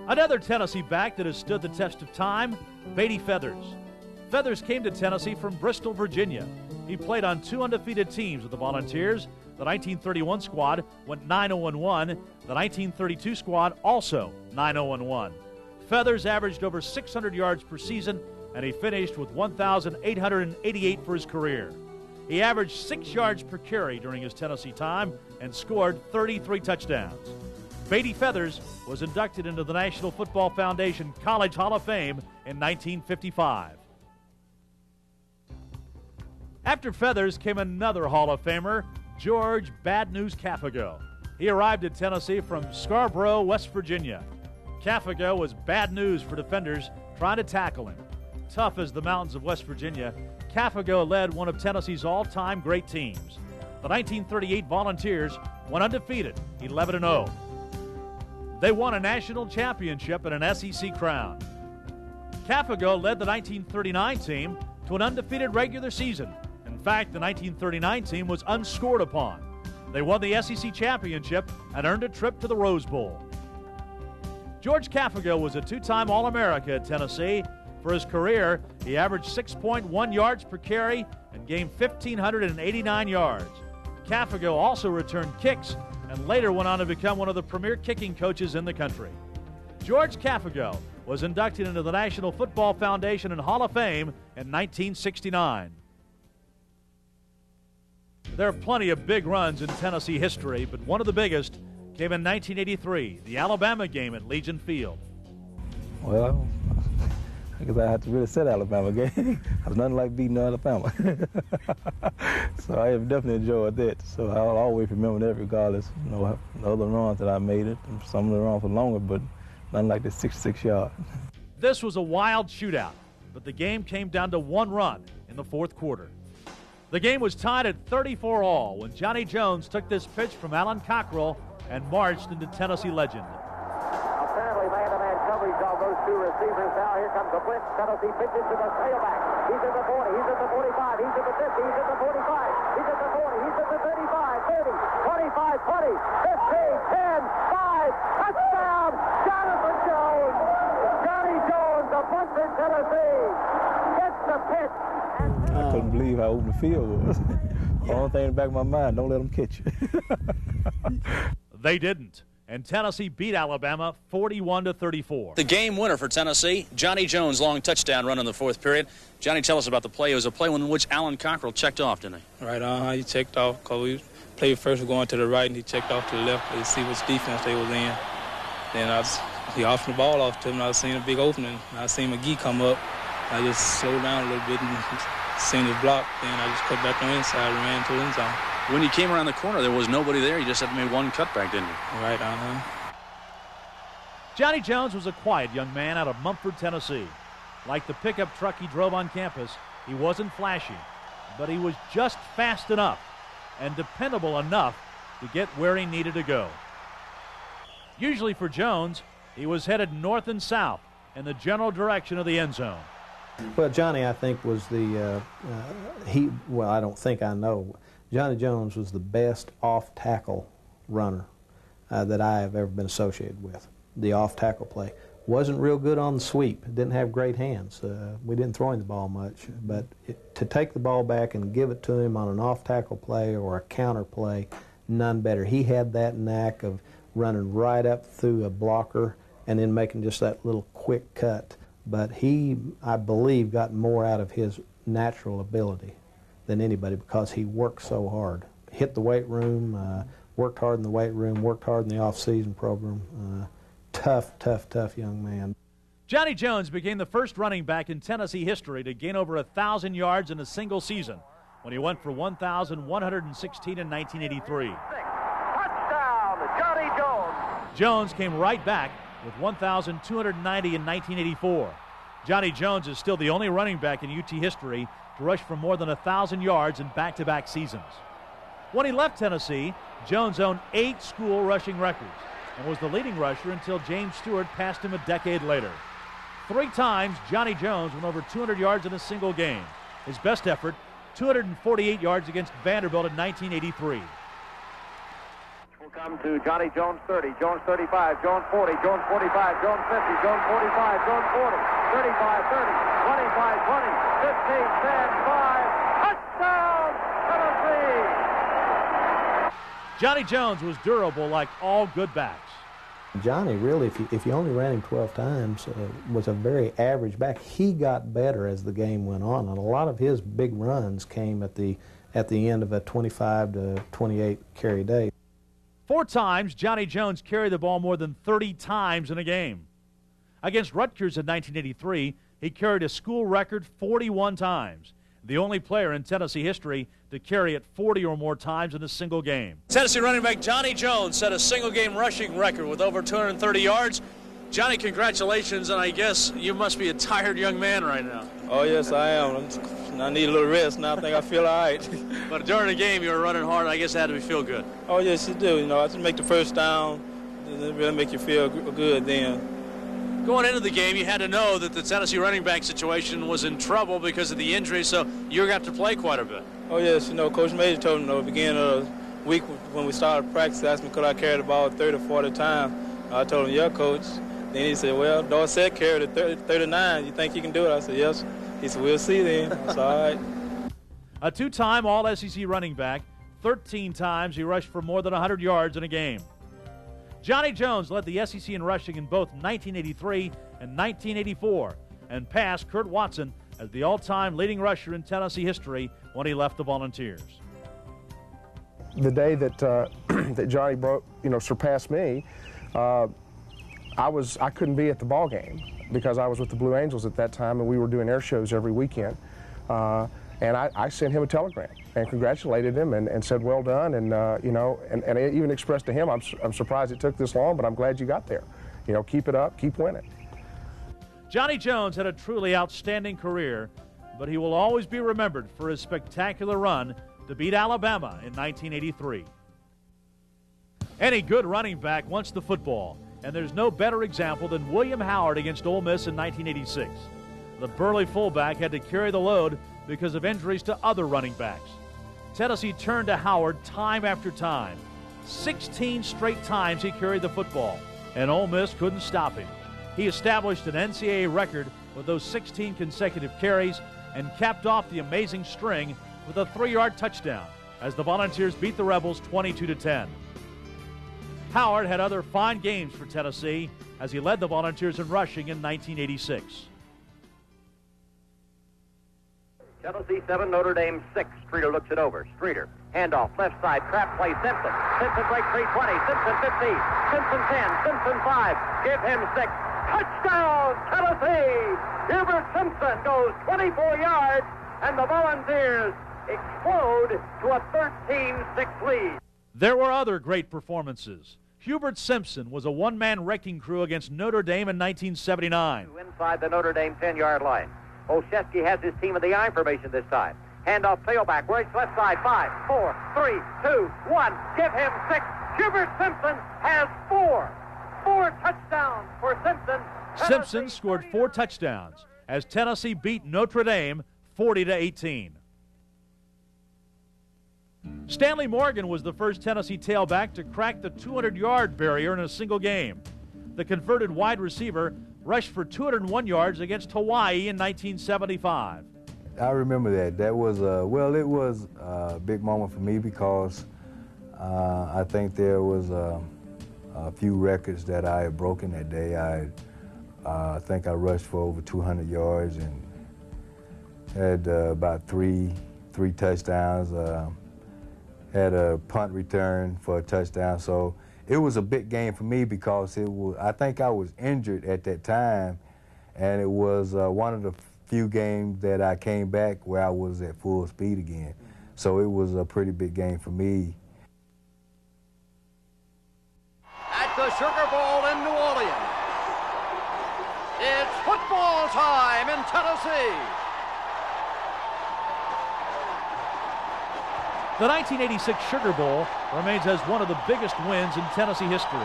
Another Tennessee back that has stood the test of time, Beatty Feathers. Feathers came to Tennessee from Bristol, Virginia. He played on 2 undefeated teams with the Volunteers. The 1931 squad went 9-0-1. The 1932 squad also 9-0-1. Feathers averaged over 600 yards per season, and he finished with 1,888 for his career. He averaged 6 yards per carry during his Tennessee time and scored 33 touchdowns. Beatty Feathers was inducted into the National Football Foundation College Hall of Fame in 1955. After Feathers came another Hall of Famer, George Bad News Cafago. He arrived at Tennessee from Scarborough, West Virginia. Cafago was bad news for defenders trying to tackle him. Tough as the mountains of West Virginia, Cafago led one of Tennessee's all-time great teams. The 1938 Volunteers went undefeated, 11-0. They won a national championship and an SEC crown. Cafago led the 1939 team to an undefeated regular season. In fact, the 1939 team was unscored upon. They won the SEC championship and earned a trip to the Rose Bowl. George Cafago was a 2-time All-America at Tennessee. For his career, he averaged 6.1 yards per carry and gained 1,589 yards. Cafago also returned kicks and later went on to become one of the premier kicking coaches in the country. George Cafago was inducted into the National Football Foundation and Hall of Fame in 1969. There are plenty of big runs in Tennessee history, but one of the biggest came in 1983, the Alabama game at Legion Field. Well, I guess I had to really set Alabama game. I was nothing like beating Alabama. So I have definitely enjoyed that. So I'll always remember that regardless. You know, the other runs that I made it, some of the runs for longer, but nothing like the 66 yard. This was a wild shootout, but the game came down to 1 run in the 4th quarter. The game was tied at 34-all when Johnny Jones took this pitch from Alan Cockrell and marched into Tennessee legend. Apparently man-to-man coverage on those 2 receivers. Now here comes the blitz. Tennessee pitches to the tailback. He's at the 40. He's at the 45. He's at the 50. He's at the 45. He's at the 40. He's at the 35, 30, 25, 20, 15, 10, 5. Touchdown, Jonathan Jones. Johnny Jones, the punt for Tennessee. Gets the pitch. I couldn't believe how open the field was. The only thing in the back of my mind, don't let them catch you. They didn't. and Tennessee beat Alabama 41-34. The game winner for Tennessee, Johnny Jones, long touchdown run in the fourth period. Johnny, tell us about the play. It was a play in which Alan Cockrell checked off, didn't he? Right, he checked off because we played first going to the right, and he checked off to the left to see which defense they was in. Then he offed the ball off to him, and I seen a big opening. I seen McGee come up. I just slowed down a little bit and seen his block. Then I just cut back on the inside and ran to the end zone. When you came around the corner, there was nobody there. You just had made one cutback, didn't you? Right, Johnny Jones was a quiet young man out of Mumford, Tennessee. Like the pickup truck he drove on campus, he wasn't flashy, but he was just fast enough and dependable enough to get where he needed to go. Usually for Jones, he was headed north and south in the general direction of the end zone. Well, Johnny, I think, was the, I don't think I know. Johnny Jones was the best off-tackle runner that I have ever been associated with. The off-tackle play. Wasn't real good on the sweep. Didn't have great hands. We didn't throw him the ball much. But to take the ball back and give it to him on an off-tackle play or a counter play, none better. He had that knack of running right up through a blocker and then making just that little quick cut. But he, I believe, got more out of his natural ability than anybody because he worked so hard. Hit the weight room, worked hard in the weight room, worked hard in the off-season program. Tough young man. Johnny Jones became the first running back in Tennessee history to gain over 1,000 yards in a single season when he went for 1,116 in 1983. Touchdown, Johnny Jones. Jones came right back with 1,290 in 1984. Johnny Jones is still the only running back in UT history to rush for more than 1,000 yards in back-to-back seasons. When he left Tennessee, Jones owned 8 school rushing records and was the leading rusher until James Stewart passed him a decade later. 3 times, Johnny Jones went over 200 yards in a single game. His best effort, 248 yards against Vanderbilt in 1983. We'll come to Johnny Jones 30, Jones 35, Jones 40, Jones 45, Jones 50, Jones 45, Jones 40, 35, 30, 25, 20, 15, 10, 5. Touchdown, Tennessee! Johnny Jones was durable like all good backs. Johnny really, if you only ran him 12 times, was a very average back. He got better as the game went on, and a lot of his big runs came at the end of a 25 to 28 carry day. 4 times, Johnny Jones carried the ball more than 30 times in a game. Against Rutgers in 1983, he carried a school record 41 times, the only player in Tennessee history to carry it 40 or more times in a single game. Tennessee running back Johnny Jones set a single-game rushing record with over 230 yards. Johnny, congratulations, and I guess you must be a tired young man right now. Oh, yes, I am. I need a little rest, and I think I feel all right. But during the game, you were running hard. I guess that had to feel good. Oh, yes, you do. You know, I just make the first down. It really make you feel good then. Going into the game, you had to know that the Tennessee running back situation was in trouble because of the injury, so you're going to have to play quite a bit. Oh, yes. You know, Coach Major told me at the beginning of the week when we started practice, asked me could I carry the ball 30 or 40 times. I told him, yeah, Coach. Then he said, well, Dorsett carried it 39. You think you can do it? I said, yes. He said, we'll see then. That's all right. A 2-time All-SEC running back, 13 times he rushed for more than 100 yards in a game. Johnny Jones led the SEC in rushing in both 1983 and 1984 and passed Kurt Watson as the all-time leading rusher in Tennessee history when he left the Volunteers. The day that that Johnny surpassed me, I couldn't be at the ball game because I was with the Blue Angels at that time, and we were doing air shows every weekend. And I sent him a telegram and congratulated him and said, well done. And, and I even expressed to him, I'm surprised it took this long, but I'm glad you got there. You know, keep it up, keep winning. Johnny Jones had a truly outstanding career, but he will always be remembered for his spectacular run to beat Alabama in 1983. Any good running back wants the football, and there's no better example than William Howard against Ole Miss in 1986. The burly fullback had to carry the load because of injuries to other running backs. Tennessee turned to Howard time after time. 16 straight times he carried the football, and Ole Miss couldn't stop him. He established an NCAA record with those 16 consecutive carries and capped off the amazing string with a 3-yard touchdown as the Volunteers beat the Rebels 22-10. Howard had other fine games for Tennessee as he led the Volunteers in rushing in 1986. Tennessee 7, Notre Dame 6. Streeter looks it over. Streeter, handoff, left side, trap play, Simpson. Simpson break 320, Simpson 15, Simpson 10, Simpson 5. Give him 6. Touchdown, Tennessee! Hubert Simpson goes 24 yards, and the Volunteers explode to a 13-6 lead. There were other great performances. Hubert Simpson was a one-man wrecking crew against Notre Dame in 1979. Inside the Notre Dame 10-yard line. Olszewski has his team in the I formation this time. Handoff tailback, right left side, 5, 4, 3, 2, 1. Give him 6. Hubert Simpson has 4. 4 touchdowns for Simpson. Simpson scored 4 touchdowns as Tennessee beat Notre Dame 40-18. Stanley Morgan was the first Tennessee tailback to crack the 200-yard barrier in a single game. The converted wide receiver rushed for 201 yards against Hawaii in 1975. I remember that. That was, it was a big moment for me because I think there was a few records that I had broken that day. I think I rushed for over 200 yards and had about three touchdowns. Had a punt return for a touchdown. So it was a big game for me because I think I was injured at that time, and it was one of the few games that I came back where I was at full speed again. So it was a pretty big game for me. At the Sugar Bowl in New Orleans, it's football time in Tennessee. The 1986 Sugar Bowl remains as one of the biggest wins in Tennessee history.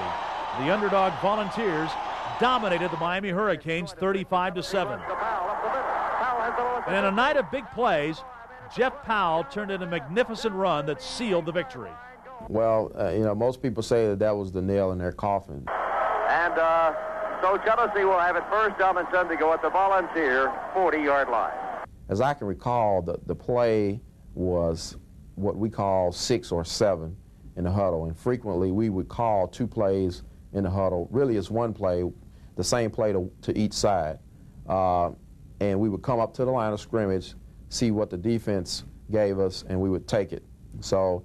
The underdog Volunteers dominated the Miami Hurricanes 35-7. And in a night of big plays, Jeff Powell turned in a magnificent run that sealed the victory. Well, most people say that was the nail in their coffin. And so Tennessee will have it first down and 10 to go at the Volunteer 40-yard line. As I can recall, the play was what we call 6 or 7 in the huddle, and frequently we would call 2 plays in the huddle. Really, it's one play, the same play to each side, and we would come up to the line of scrimmage, see what the defense gave us, and we would take it. So,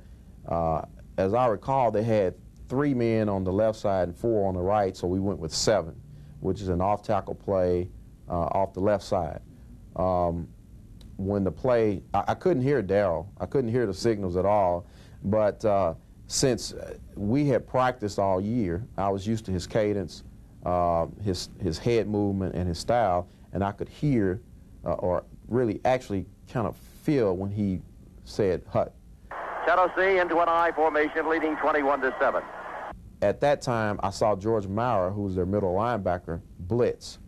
as I recall, they had 3 men on the left side and 4 on the right, so we went with 7, which is an off-tackle play off the left side. When the play, I couldn't hear Darryl. I couldn't hear the signals at all. But since we had practiced all year, I was used to his cadence, his head movement, and his style, and I could hear or really actually kind of feel when he said hut. Tennessee into an I formation, leading 21-7. At that time, I saw George Maurer, who was their middle linebacker, blitz.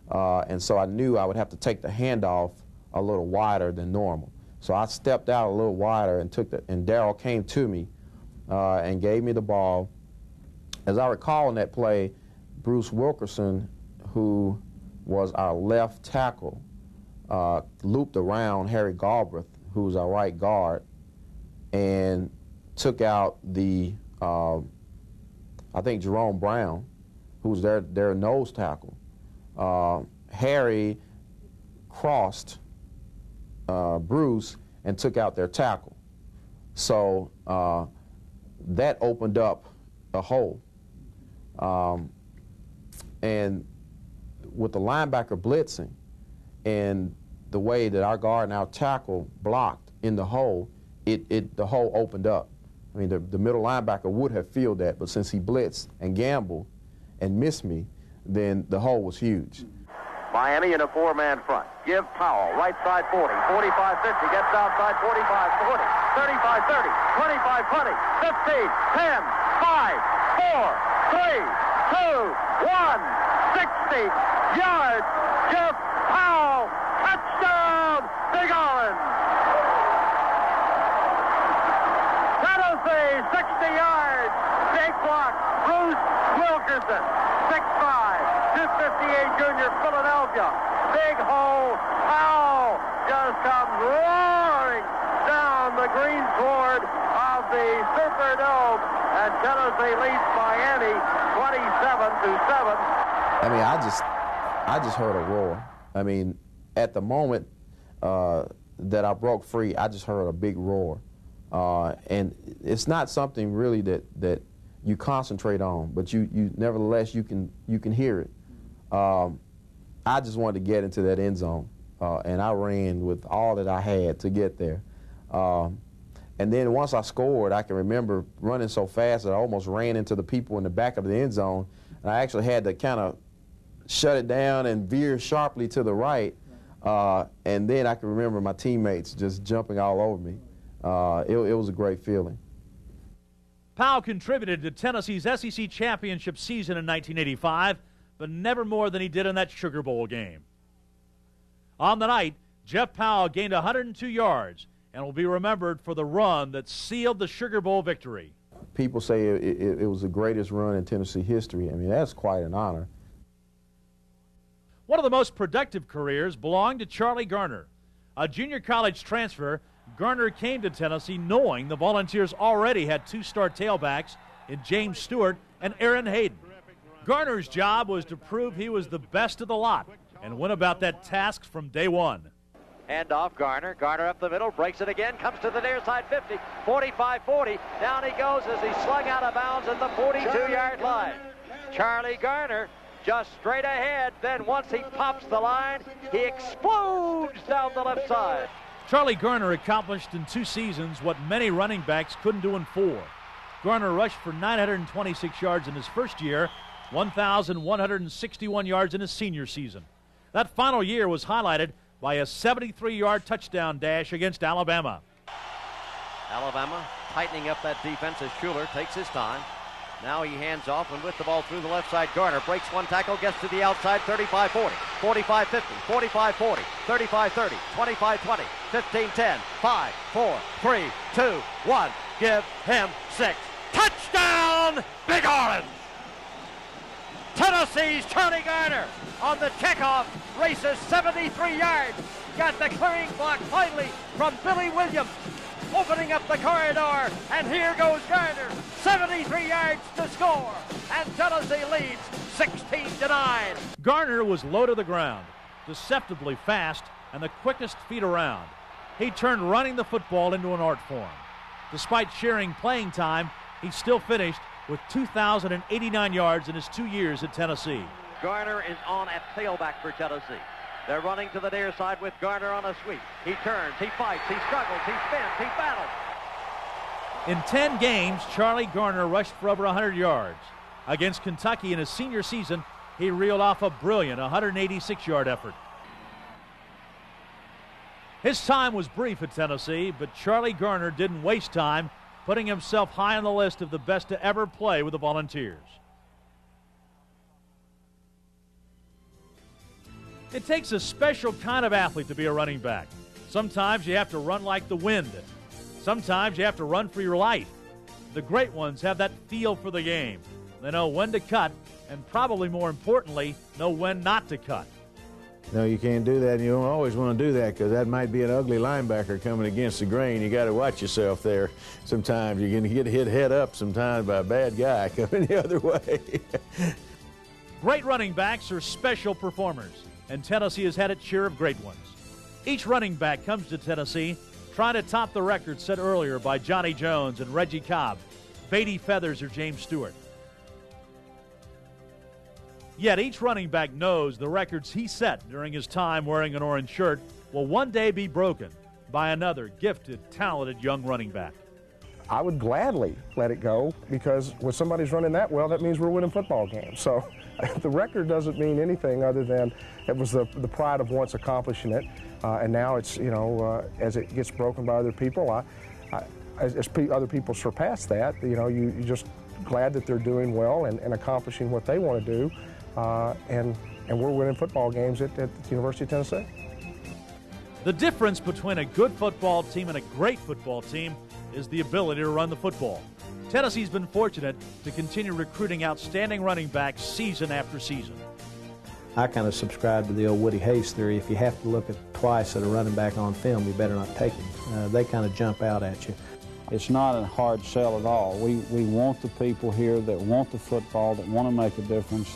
And so I knew I would have to take the handoff a little wider than normal. So I stepped out a little wider and and Darryl came to me and gave me the ball. As I recall in that play, Bruce Wilkerson, who was our left tackle, looped around Harry Galbraith, who was our right guard, and took out I think Jerome Brown, who was their nose tackle. Harry crossed Bruce and took out their tackle. So that opened up a hole. And with the linebacker blitzing and the way that our guard and our tackle blocked in the hole, the hole opened up. I mean, the middle linebacker would have fielded that, but since he blitzed and gambled and missed me, then the hole was huge. Miami in a 4-man front. Give Powell, right side 40, 45-50, gets outside 45-40, 35-30, 25-20, 15, 10, 5, 4, 3, 2, 1, 60 yards. Jeff Powell, touchdown, Big Island. Tennessee, 60 yards, big block, Bruce Wilkerson, 6'5". 258 junior, Philadelphia. Big hole. Powell just comes roaring down the greensward of the Superdome and Tennessee leads Miami 27-7. I mean, I just heard a roar. I mean, at the moment that I broke free, I just heard a big roar. And it's not something really that you concentrate on, but you nevertheless you can hear it. I just wanted to get into that end zone, and I ran with all that I had to get there. And then once I scored, I can remember running so fast that I almost ran into the people in the back of the end zone, and I actually had to kind of shut it down and veer sharply to the right. And then I can remember my teammates just jumping all over me. It was a great feeling. Powell contributed to Tennessee's SEC championship season in 1985, but never more than he did in that Sugar Bowl game. On the night, Jeff Powell gained 102 yards and will be remembered for the run that sealed the Sugar Bowl victory. People say it was the greatest run in Tennessee history. I mean, that's quite an honor. One of the most productive careers belonged to Charlie Garner. A junior college transfer, Garner came to Tennessee knowing the Volunteers already had two-star tailbacks in James Stewart and Aaron Hayden. Garner's job was to prove he was the best of the lot and went about that task from day one. Hand off Garner. Garner up the middle, breaks it again, comes to the near side 50, 45-40. Down he goes as he's slung out of bounds at the 42-yard line. Charlie Garner just straight ahead. Then once he pops the line, he explodes down the left side. Charlie Garner accomplished in 2 seasons what many running backs couldn't do in 4. Garner rushed for 926 yards in his first year, 1,161 yards in his senior season. That final year was highlighted by a 73-yard touchdown dash against Alabama. Alabama tightening up that defense as Schuler takes his time. Now he hands off, and with the ball through the left side, Garner breaks one tackle, gets to the outside, 35-40, 45-50, 45-40, 35-30, 25-20, 15-10, 5, 4, 3, 2, 1. Give him 6. Touchdown, Big Orange! Tennessee's Charlie Garner on the kickoff races 73 yards. Got the clearing block finally from Billy Williams, opening up the corridor, and here goes Garner, 73 yards to score, and Tennessee leads 16-9. Garner was low to the ground, deceptively fast, and the quickest feet around. He turned running the football into an art form. Despite sharing playing time, he still finished with 2,089 yards in his 2 years at Tennessee. Garner is on at tailback for Tennessee. They're running to the near side with Garner on a sweep. He turns, he fights, he struggles, he spins, he battles. In 10 games, Charlie Garner rushed for over 100 yards. Against Kentucky in his senior season, he reeled off a brilliant 186-yard effort. His time was brief at Tennessee, but Charlie Garner didn't waste time, putting himself high on the list of the best to ever play with the Volunteers. It takes a special kind of athlete to be a running back. Sometimes you have to run like the wind. Sometimes you have to run for your life. The great ones have that feel for the game. They know when to cut, and probably more importantly, know when not to cut. No, you can't do that, and you don't always want to do that because that might be an ugly linebacker coming against the grain. You got to watch yourself there. Sometimes you're going to get hit head up sometimes by a bad guy coming the other way. Great running backs are special performers, and Tennessee has had its share of great ones. Each running back comes to Tennessee trying to top the record set earlier by Johnny Jones and Reggie Cobb, Beatty Feathers, or James Stewart. Yet each running back knows the records he set during his time wearing an orange shirt will one day be broken by another gifted, talented young running back. I would gladly let it go because when somebody's running that well, that means we're winning football games. So the record doesn't mean anything other than it was the pride of once accomplishing it. And now it's, as it gets broken by other people, as other people surpass that, you're just glad that they're doing well and accomplishing what they want to do. And we're winning football games at the University of Tennessee. The difference between a good football team and a great football team is the ability to run the football. Tennessee's been fortunate to continue recruiting outstanding running backs season after season. I kind of subscribe to the old Woody Hayes theory. If you have to look twice at a running back on film, you better not take him. They kind of jump out at you. It's not a hard sell at all. We want the people here that want the football, that want to make a difference,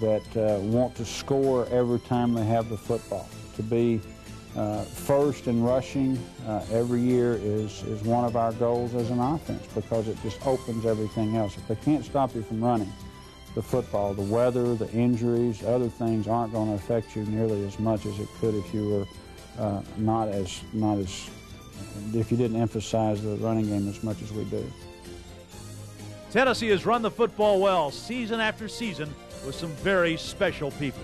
that want to score every time they have the football. To be first in rushing every year is one of our goals as an offense, because it just opens everything else. If they can't stop you from running the football, the weather, the injuries, other things aren't going to affect you nearly as much as it could if you were if you didn't emphasize the running game as much as we do. Tennessee has run the football well season after season with some very special people.